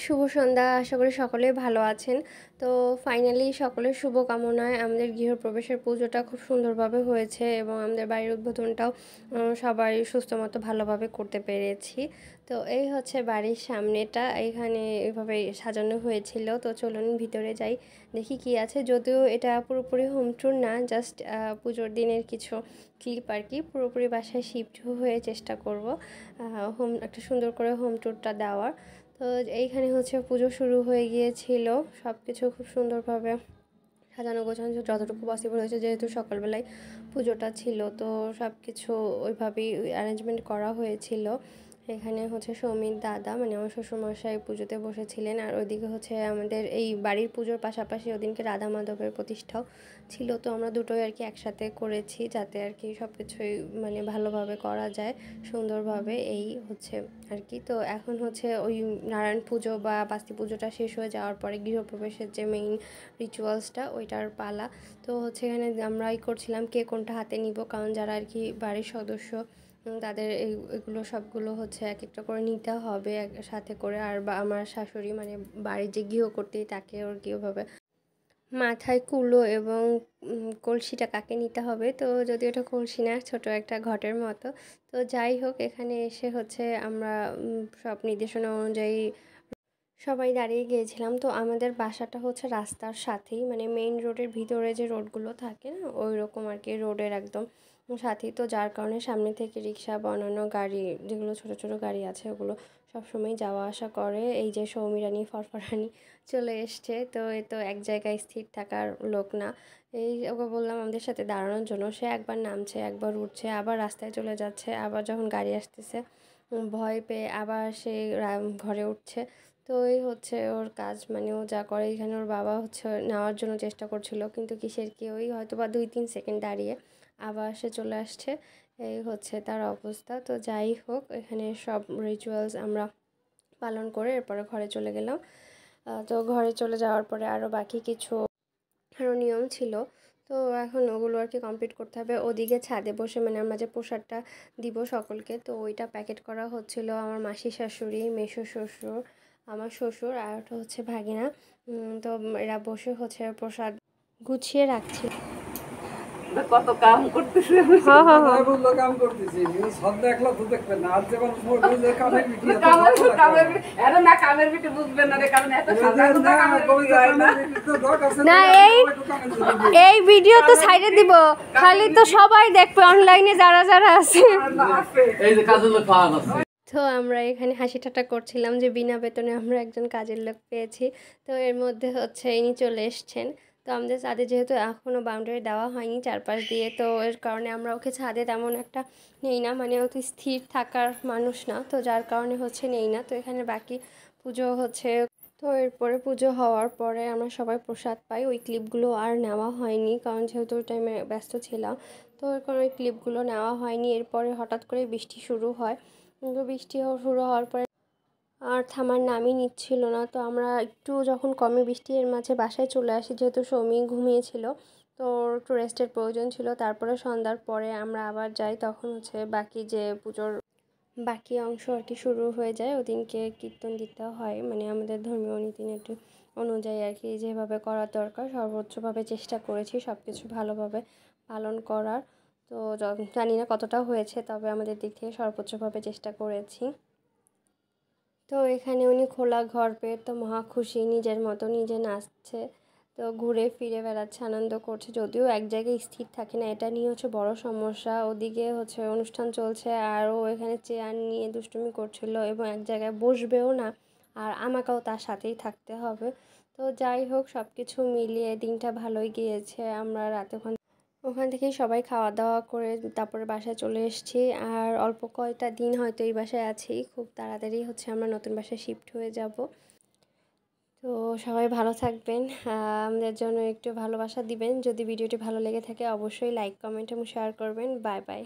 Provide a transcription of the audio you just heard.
শুভ সন্ধ্যা। আশা করি সকলেই ভালো আছেন। তো ফাইনালি সকলের শুভকামনায় আমাদের গৃহপ্রবেশের পুজোটা খুব সুন্দরভাবে হয়েছে এবং আমাদের বাড়ির উদ্বোধনটাও সবাই সুস্থ মতো ভালোভাবে করতে পেরেছি। তো এই হচ্ছে বাড়ির সামনেটা, এখানে এভাবে সাজানো হয়েছিল। তো চলুন ভিতরে যাই, দেখি কি আছে। যদিও এটা পুরোপুরি হোম ট্যুর না, জাস্ট পুজোর দিনের কিছু ক্লিপ আর কি। পুরোপুরি বাসায় শিফট হয়ে চেষ্টা করব একটা সুন্দর করে হোম ট্যুরটা দেওয়ার। তো এইখানে হচ্ছে পুজো শুরু হয়ে গিয়েছিল, সব কিছু খুব সুন্দরভাবে সাজানো গোছানো যতটুকু পসিবল হয়েছে, যেহেতু সকালবেলায় পুজোটা ছিল। তো সব কিছু ওইভাবেই অ্যারেঞ্জমেন্ট করা হয়েছিল। এখানে হচ্ছে সৌমির দাদা মানে আমার শ্বশুরমশাই পুজোতে বসেছিলেন, আর ওইদিকে হচ্ছে আমাদের এই বাড়ির পুজোর পাশাপাশি ওদিনকে রাধা মাধবের প্রতিষ্ঠাও ছিল। তো আমরা দুটোই আর কি একসাথে করেছি, যাতে আর কি সব কিছুই মানে ভালোভাবে করা যায়, সুন্দরভাবে। এই হচ্ছে আর কি। তো এখন হচ্ছে ওই নারায়ণ পুজো বা বাস্তি পুজোটা শেষ হয়ে যাওয়ার পরে গৃহপ্রবেশের যে মেইন রিচুয়ালসটা ওইটার পালা। তো হচ্ছে এখানে আমরাই করছিলাম কে কোনটা হাতে নিব, কারণ যারা আর কি বাড়ির সদস্য তাদের এগুলো সবগুলো হচ্ছে এক একটা করে নিতে হবে সাথে করে। আর বা আমার শাশুড়ি মানে বাড়ির যে গৃহকর্ত্রী তাকে ওর কীভাবে মাথায় কুলো এবং কলসিটা কাকে নিতে হবে। তো যদি ওটা কলসি না, ছোট একটা ঘটের মতো। তো যাই হোক, এখানে এসে হচ্ছে আমরা সব নির্দেশনা অনুযায়ী সবাই দাঁড়িয়ে গিয়েছিলাম। তো আমাদের বাসাটা হচ্ছে রাস্তার সাথেই, মানে মেইন রোডের ভিতরে যে রোডগুলো থাকে না, ওই রকম আর কি, রোডের একদম সাথেই। তো যার কারণে সামনে থেকে রিক্সা বা অন্যান্য গাড়ি, যেগুলো ছোট ছোট গাড়ি আছে, ওগুলো সবসময় যাওয়া আসা করে। এই যে সৌমিরানি ফরফরানি চলে এসছে। তো এ তো এক জায়গায় স্থির থাকার লোক না। এই ওকে বললাম আমাদের সাথে দাঁড়ানোর জন্য, সে একবার নামছে, একবার উঠছে, আবার রাস্তায় চলে যাচ্ছে, আবার যখন গাড়ি আসতেছে ভয় পেয়ে আবার সে ঘরে উঠছে। তো এই হচ্ছে ওর কাজ, মানে ও যা করে। এখানে ওর বাবা হচ্ছে নেওয়ার জন্য চেষ্টা করছিল, কিন্তু কিসের কি, ওই হয়তো বা 2-3 সেকেন্ড দাঁড়িয়ে আবার সে চলে আসছে। এই হচ্ছে তার অবস্থা। তো যাই হোক, এখানে সব রিচুয়ালস আমরা পালন করে এরপরে ঘরে চলে গেলাম। তো ঘরে চলে যাওয়ার পরে আরও বাকি কিছু আরও নিয়ম ছিল। তো এখন ওগুলো আর কি কমপ্লিট করতে হবে। ওদিকে ছাদে বসে মানে আমরা যে প্রসাদটা দিব সকলকে, তো ওইটা প্যাকেট করা হচ্ছিল। আমার মাসি শাশুড়ি, মেসো শ্বশুর, আমার শ্বশুর আর ওটা হচ্ছে ভাগিনা। তো এরা বসে হচ্ছে প্রসাদ গুছিয়ে রাখছিল। কত কাম করতেছি, কাম করতেছি সব দেখলো তো দেখবেন না। আর যে মানুষ কামের ভিতরে বুঝবেন না রে, কারণ এত না, এই ভিডিও তো সাইডে দিব, খালি তো সবাই দেখবে অনলাইনে যারা যারা আছে। এই যে কাজের লোক পাওয়া গেছে। তো আমরা এখানে হাসি ঠাট্টা করছিলাম যে বিনা বেতনে আমরা একজন কাজের লোক পেয়েছি। তো এর মধ্যে হচ্ছে ইনি চলে এসছেন। তো আমাদের ছাদে যেহেতু এখনও বাউন্ডারি দেওয়া হয়নি চারপাশ দিয়ে, তো এর কারণে আমরা ওকে ছাদে তেমন একটা নেই না, মানে ও তো স্থির থাকার মানুষ না, তো যার কারণে হচ্ছে নেই না। তো এখানে বাকি পুজো হচ্ছে। তো এরপরে পুজো হওয়ার পরে আমরা সবাই প্রসাদ পাই। ওই ক্লিপগুলো আর নেওয়া হয়নি, কারণ যেহেতু ওই টাইমে ব্যস্ত ছিলাম, তো এরপর ওই ক্লিপগুলো নেওয়া হয়নি। এরপরে হঠাৎ করে বৃষ্টি শুরু হয়, কিন্তু বৃষ্টি শুরু হওয়ার পরে আর থামার নামই নিচ্ছিল না। তো আমরা একটু যখন কমে বৃষ্টি, এর মাঝে বাসায় চলে আসি, যেহেতু সৌমি ঘুমিয়েছিল, তো একটু রেস্টের প্রয়োজন ছিল। তারপরে সন্ধ্যার পরে আমরা আবার যাই, তখন হচ্ছে বাকি যে পুজোর বাকি অংশ আর কি শুরু হয়ে যায়। ওদিনকে কীর্তন দিতে হয়, মানে আমাদের ধর্মীয় নীতিনীতি অনুযায়ী আর কি যেভাবে করা দরকার সর্বোচ্চভাবে চেষ্টা করেছি সব কিছু ভালোভাবে পালন করার। তো জানি না কতটা হয়েছে, তবে আমাদের দিক থেকে সর্বোচ্চভাবে চেষ্টা করেছি। তো এখানে উনি খোলা ঘর পেয়ে তো মহা খুশি, নিজের মতো নিজে নাচছে, তো ঘুরে ফিরে বেড়াচ্ছে, আনন্দ করছে। যদিও এক জায়গায় স্থির থাকে না, এটা নিয়ে হচ্ছে বড় সমস্যা। ওদিকে হচ্ছে অনুষ্ঠান চলছে আর ও এখানে চেয়ার নিয়ে দুষ্টুমি করছিল এবং এক জায়গায় বসবেও না, আর আমাকেও তার সাথেই থাকতে হবে। তো যাই হোক, সব কিছু মিলিয়ে দিনটা ভালোই গিয়েছে। আমরা রাতে ওখান থেকেই সবাই খাওয়া দাওয়া করে তারপরে বাসায় চলে এসেছি। আর অল্প কয়টা দিন হয়তো এই বাসায় আছি, খুব তাড়াতাড়ি হচ্ছে আমরা নতুন বাসায় শিফট হয়ে যাব। তো সবাই ভালো থাকবেন, আমাদের জন্য একটু ভালোবাসা দিবেন। যদি ভিডিওটি ভালো লেগে থাকে অবশ্যই লাইক, কমেন্ট এবং শেয়ার করবেন। Bye bye.